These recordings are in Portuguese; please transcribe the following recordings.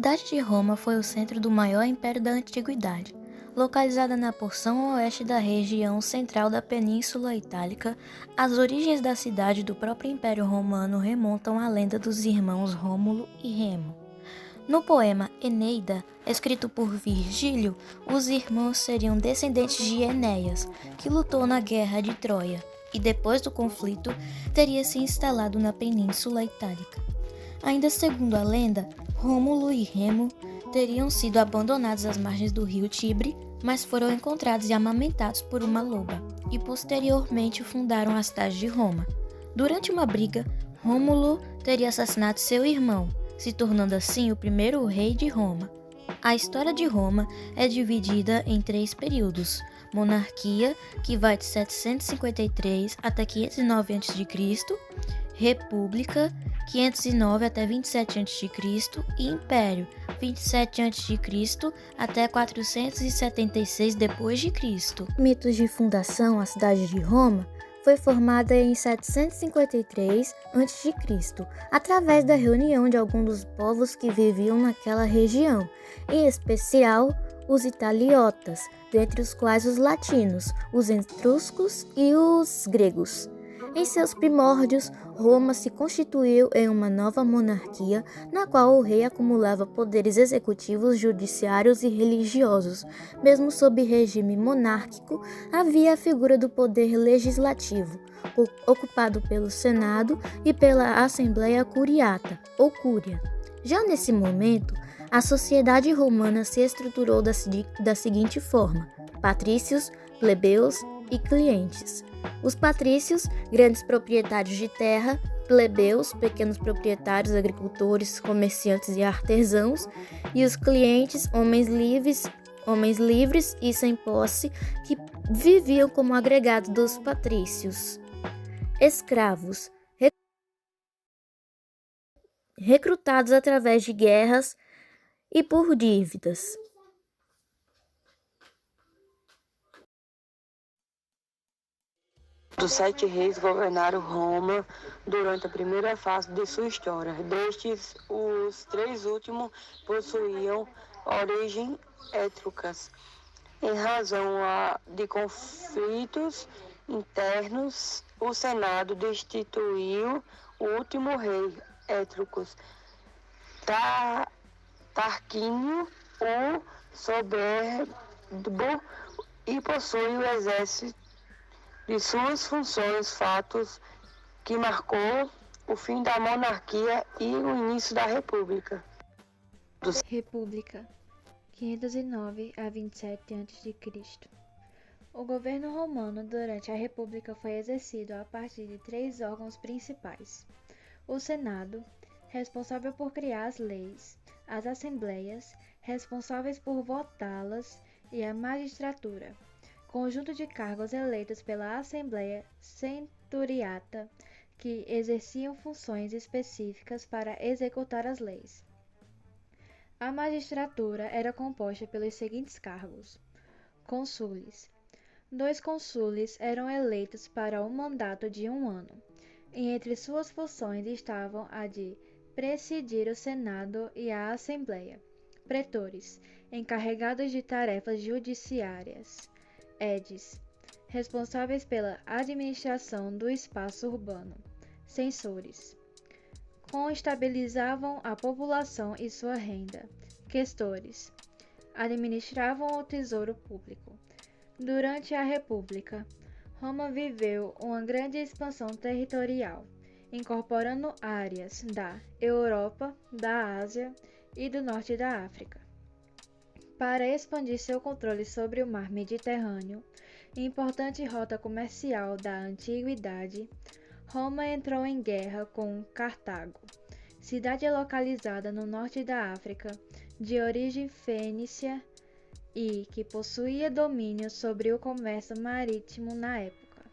cidade de Roma foi o centro do maior império da antiguidade. Localizada na porção oeste da região central da Península Itálica, as origens da cidade do próprio Império Romano remontam à lenda dos irmãos Rômulo e Remo. No poema Eneida, escrito por Virgílio, os irmãos seriam descendentes de Enéas, que lutou na Guerra de Troia, e depois do conflito teria se instalado na Península Itálica. Ainda segundo a lenda, Rômulo e Remo teriam sido abandonados às margens do rio Tibre, mas foram encontrados e amamentados por uma loba, e posteriormente fundaram a cidade de Roma. Durante uma briga, Rômulo teria assassinado seu irmão, se tornando assim o primeiro rei de Roma. A história de Roma é dividida em 3 períodos: monarquia, que vai de 753 até 509 a.C., república, 509 até 27 a.C., e império, 27 a.C. até 476 d.C. Mitos de fundação. A cidade de Roma foi formada em 753 a.C., através da reunião de alguns dos povos que viviam naquela região, em especial os italiotas, dentre os quais os latinos, os etruscos e os gregos. Em seus primórdios, Roma se constituiu em uma nova monarquia, na qual o rei acumulava poderes executivos, judiciários e religiosos. Mesmo sob regime monárquico, havia a figura do poder legislativo, ocupado pelo Senado e pela Assembleia Curiata, ou Cúria. Já nesse momento, a sociedade romana se estruturou da seguinte forma: patrícios, plebeus e clientes. Os patrícios, grandes proprietários de terra; plebeus, pequenos proprietários, agricultores, comerciantes e artesãos; e os clientes, homens livres e sem posse, que viviam como agregado dos patrícios. Escravos, recrutados através de guerras e por dívidas. Os 7 reis governaram Roma durante a primeira fase de sua história. Destes, os 3 últimos possuíam origem étnicas. Em razão de conflitos internos, o Senado destituiu o último rei étnico, Tarquínio, o soberbo, e possui o exército de suas funções, fatos que marcou o fim da monarquia e o início da república. República, 509 a 27 a.C. O governo romano durante a República foi exercido a partir de 3 órgãos principais: o Senado, responsável por criar as leis; as Assembleias, responsáveis por votá-las; e a Magistratura, conjunto de cargos eleitos pela Assembleia Centuriata, que exerciam funções específicas para executar as leis. A magistratura era composta pelos seguintes cargos: cônsules. 2 cônsules eram eleitos para um mandato de 1 ano, e entre suas funções estavam a de presidir o Senado e a Assembleia. Pretores, encarregados de tarefas judiciárias. Edis, responsáveis pela administração do espaço urbano. Censores, contabilizavam a população e sua renda. Questores, administravam o tesouro público. Durante a República, Roma viveu uma grande expansão territorial, incorporando áreas da Europa, da Ásia e do norte da África. Para expandir seu controle sobre o mar Mediterrâneo, importante rota comercial da antiguidade, Roma entrou em guerra com Cartago, cidade localizada no norte da África, de origem fênicia e que possuía domínio sobre o comércio marítimo na época.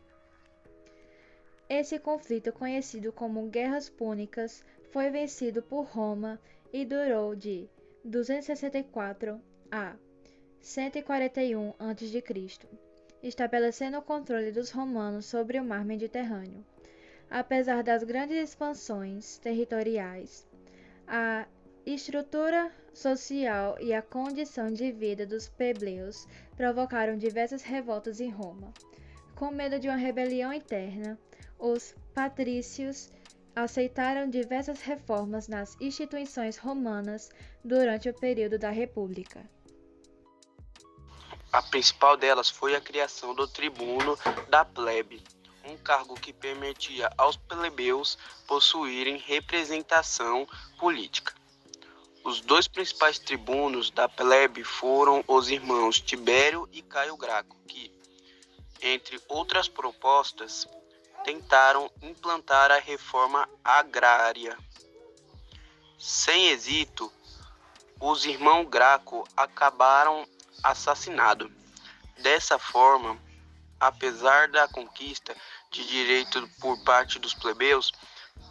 Esse conflito, conhecido como Guerras Púnicas, foi vencido por Roma e durou de 264 a 141 a.C., estabelecendo o controle dos romanos sobre o mar Mediterrâneo. Apesar das grandes expansões territoriais, a estrutura social e a condição de vida dos plebeus provocaram diversas revoltas em Roma. Com medo de uma rebelião interna, os patrícios aceitaram diversas reformas nas instituições romanas durante o período da República. A principal delas foi a criação do tribuno da plebe, um cargo que permitia aos plebeus possuírem representação política. Os dois principais tribunos da plebe foram os irmãos Tibério e Caio Graco, que, entre outras propostas, tentaram implantar a reforma agrária. Sem êxito, os irmãos Graco acabaram assassinados. Dessa forma, apesar da conquista de direito por parte dos plebeus,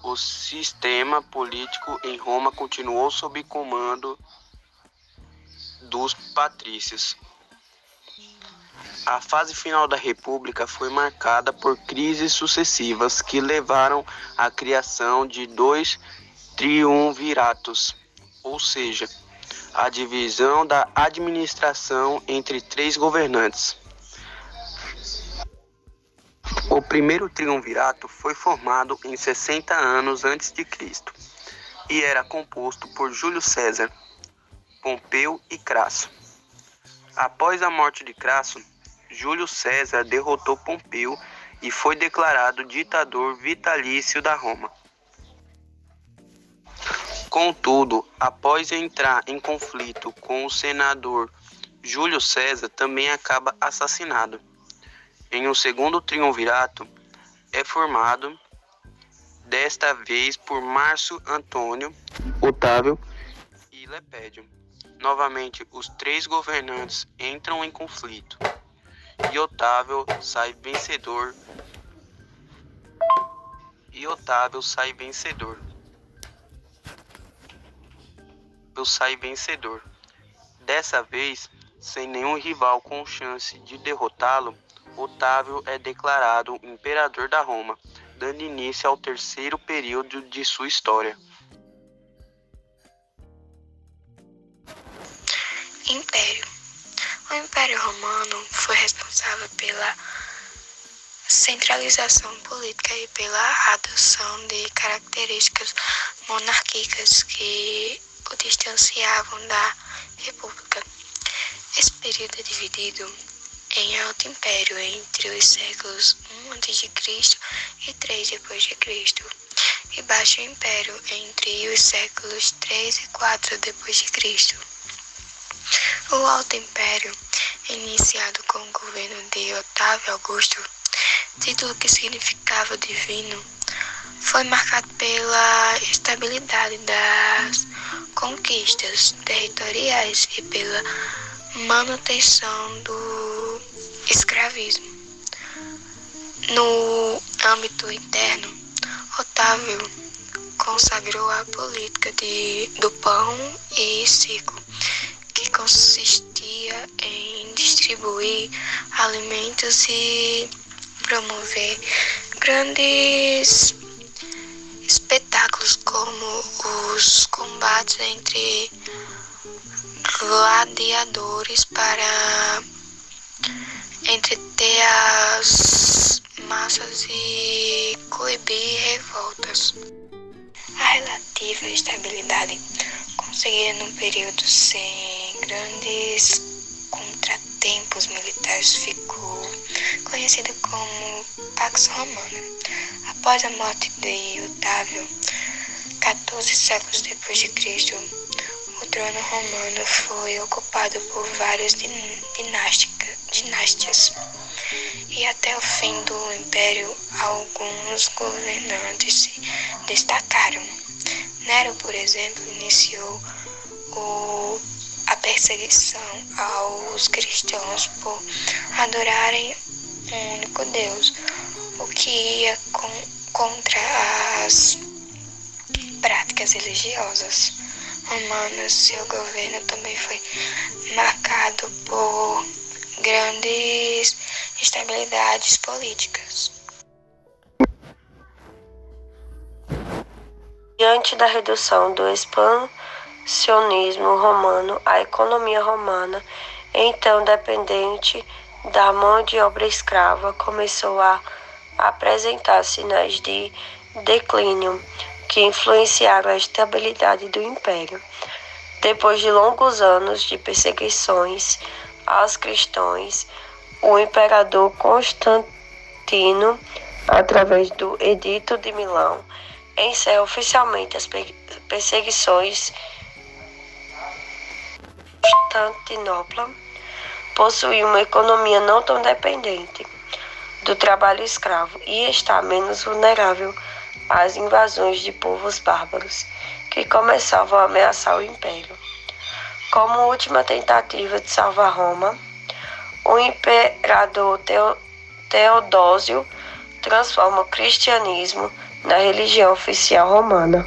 o sistema político em Roma continuou sob comando dos patrícios. A fase final da República foi marcada por crises sucessivas que levaram à criação de dois triunviratos, ou seja, a divisão da administração entre três governantes. O primeiro triunvirato foi formado em 60 anos antes de Cristo e era composto por Júlio César, Pompeu e Crasso. Após a morte de Crasso, Júlio César derrotou Pompeu e foi declarado ditador vitalício da Roma. Contudo, após entrar em conflito com o senador Júlio César, também acaba assassinado. Em um segundo triunvirato é formado, desta vez por Márcio Antônio, Otávio e Lepédio. Novamente, os três governantes entram em conflito e Otávio sai vencedor. Dessa vez, sem nenhum rival com chance de derrotá-lo, Otávio é declarado imperador da Roma, dando início ao terceiro período de sua história. Império. O Império Romano foi responsável pela centralização política e pela adoção de características monárquicas que o distanciavam da República. Esse período é dividido em Alto Império entre os séculos I a.C. e 3 d.C. e Baixo Império entre os séculos 3 e 4 d.C. O Alto Império, iniciado com o governo de Otávio Augusto, título que significava divino, foi marcado pela estabilidade das conquistas territoriais e pela manutenção do escravismo. No âmbito interno, Otávio consagrou a política do pão e circo, que consistia em distribuir alimentos e promover grandes espetáculos como os combates entre gladiadores para entreter as massas e coibir revoltas. A relativa estabilidade conseguida num período sem grandes contratempos militares ficou conhecida como Pax Romana. Após a morte de Otávio, 14 séculos depois de Cristo, o trono romano foi ocupado por várias dinástias. E até o fim do Império, alguns governantes se destacaram. Nero, por exemplo, iniciou a perseguição aos cristãos por adorarem um único Deus, o que ia contra as práticas religiosas romanas. Seu governo também foi marcado por grandes instabilidades políticas. Diante da redução do sionismo romano, a economia romana, então dependente da mão de obra escrava, começou a apresentar sinais de declínio que influenciaram a estabilidade do império. Depois de longos anos de perseguições aos cristãos, o imperador Constantino, através do Edito de Milão, encerra oficialmente as perseguições. Constantinopla possuía uma economia não tão dependente do trabalho escravo e está menos vulnerável às invasões de povos bárbaros que começavam a ameaçar o império. Como última tentativa de salvar Roma, o imperador Teodósio transforma o cristianismo na religião oficial romana,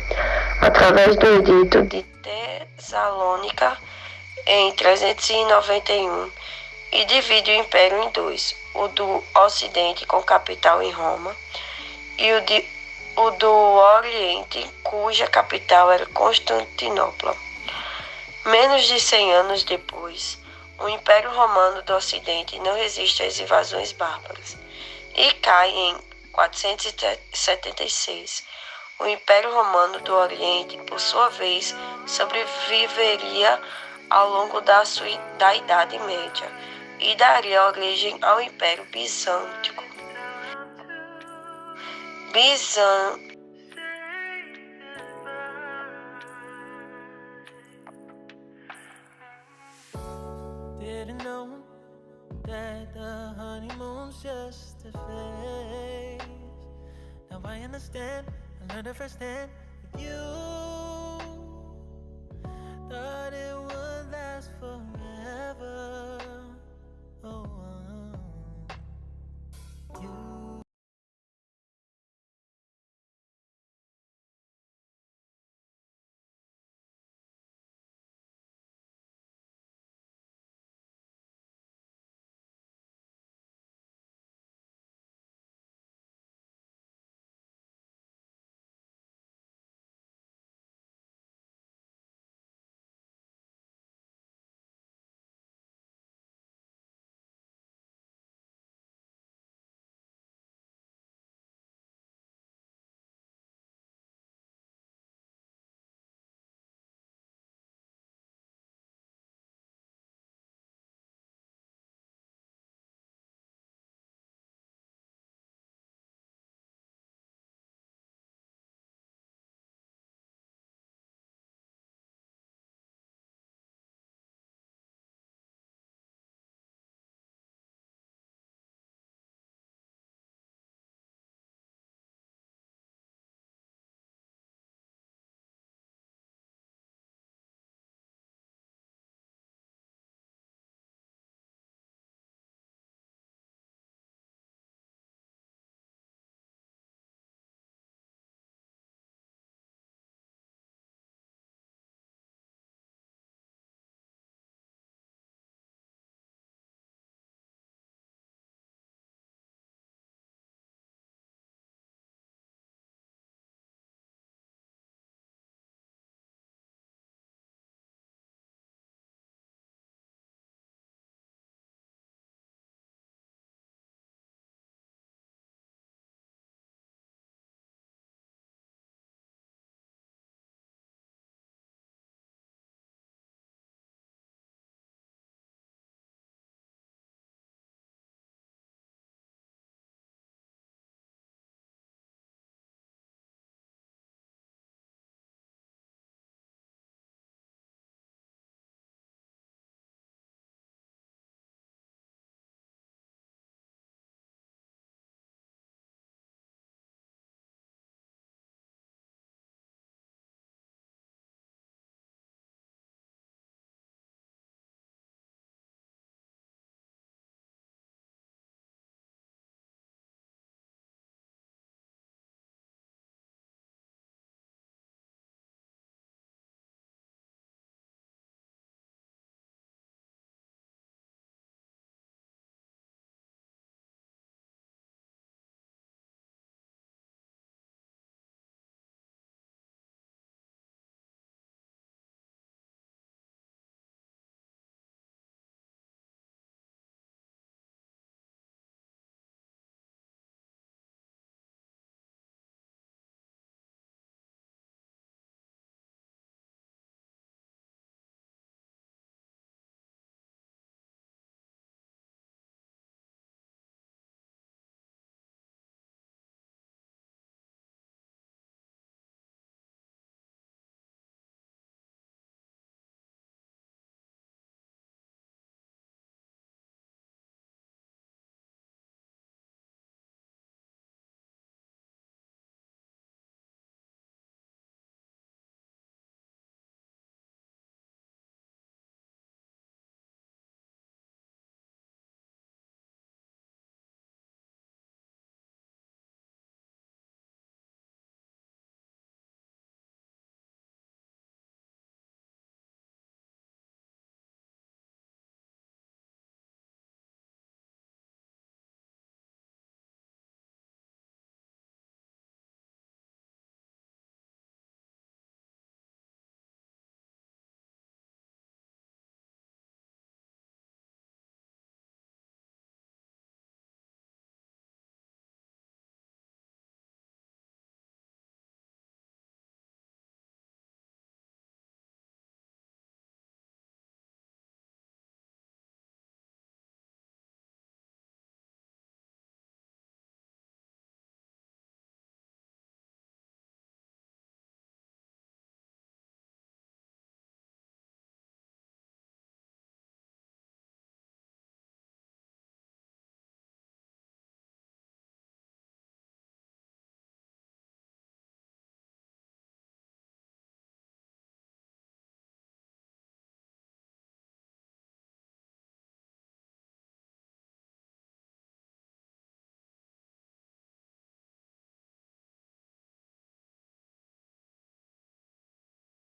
através do Edito de Tessalônica em 391, e divide o império em dois, o do Ocidente com capital em Roma e o do Oriente, cuja capital era Constantinopla. Menos de 100 anos depois, o Império Romano do Ocidente não resiste às invasões bárbaras e cai em 476. O Império Romano do Oriente, por sua vez, sobreviveria ao longo da Idade Média e daria origem ao Império Bizântico. Didn't know that the honeymoon's just a phase. Now I understand, I learned it firsthand with you.